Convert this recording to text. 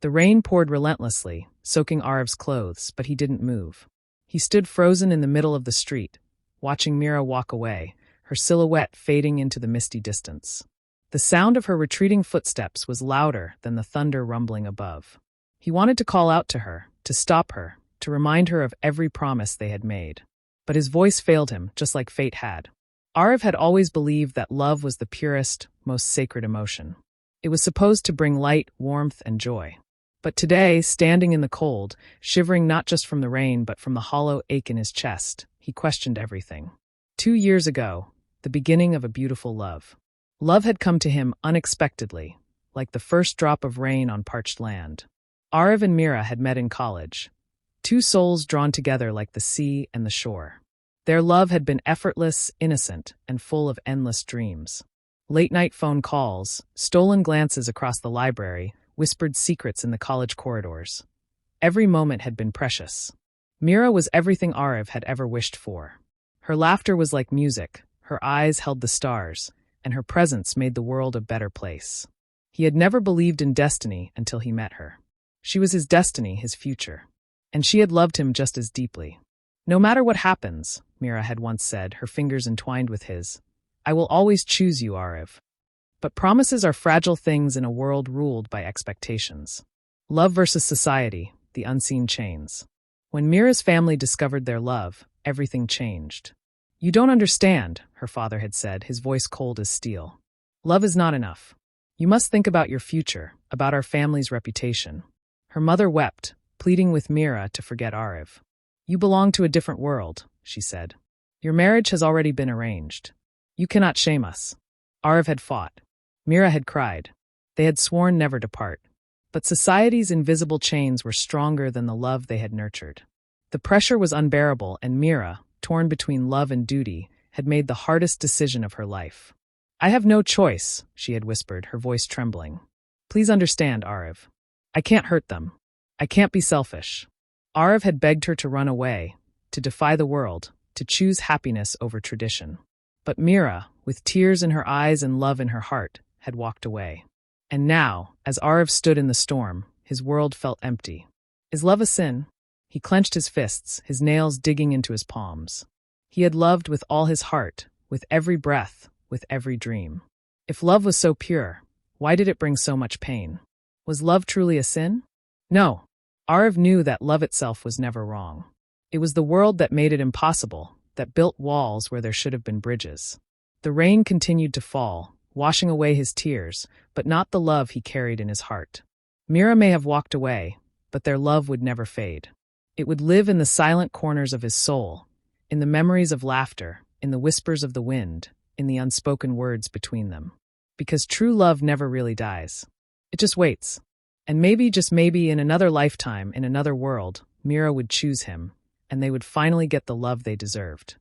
The rain poured relentlessly, soaking Arev's clothes, but he didn't move. He stood frozen in the middle of the street, watching Mira walk away, her silhouette fading into the misty distance. The sound of her retreating footsteps was louder than the thunder rumbling above. He wanted to call out to her, to stop her, to remind her of every promise they had made. But his voice failed him, just like fate had. Arev had always believed that love was the purest, most sacred emotion. It was supposed to bring light, warmth, and joy. But today, standing in the cold, shivering not just from the rain but from the hollow ache in his chest, he questioned everything. 2 years ago, the beginning of a beautiful love. Love had come to him unexpectedly, like the first drop of rain on parched land. Arev and Mira had met in college, two souls drawn together like the sea and the shore. Their love had been effortless, innocent, and full of endless dreams. Late-night phone calls, stolen glances across the library, whispered secrets in the college corridors. Every moment had been precious. Mira was everything Arev had ever wished for. Her laughter was like music, her eyes held the stars, and her presence made the world a better place. He had never believed in destiny until he met her. She was his destiny, his future. And she had loved him just as deeply. "No matter what happens," Mira had once said, her fingers entwined with his, "I will always choose you, Arev." But promises are fragile things in a world ruled by expectations. Love versus society, the unseen chains. When Mira's family discovered their love, everything changed. "You don't understand," her father had said, his voice cold as steel. "Love is not enough. You must think about your future, about our family's reputation." Her mother wept, pleading with Mira to forget Arev. "You belong to a different world," she said. "Your marriage has already been arranged. You cannot shame us." Arev had fought. Mira had cried. They had sworn never to part. But society's invisible chains were stronger than the love they had nurtured. The pressure was unbearable, and Mira, torn between love and duty, had made the hardest decision of her life. "I have no choice," she had whispered, her voice trembling. "Please understand, Arev. I can't hurt them. I can't be selfish." Arev had begged her to run away, to defy the world, to choose happiness over tradition. But Mira, with tears in her eyes and love in her heart, had walked away. And now, as Arev stood in the storm, his world felt empty. Is love a sin? He clenched his fists, his nails digging into his palms. He had loved with all his heart, with every breath, with every dream. If love was so pure, why did it bring so much pain? Was love truly a sin? No. Arev knew that love itself was never wrong. It was the world that made it impossible, that built walls where there should have been bridges. The rain continued to fall, washing away his tears, but not the love he carried in his heart. Mira may have walked away, but their love would never fade. It would live in the silent corners of his soul, in the memories of laughter, in the whispers of the wind, in the unspoken words between them. Because true love never really dies. It just waits. And maybe, just maybe, in another lifetime, in another world, Mira would choose him, and they would finally get the love they deserved.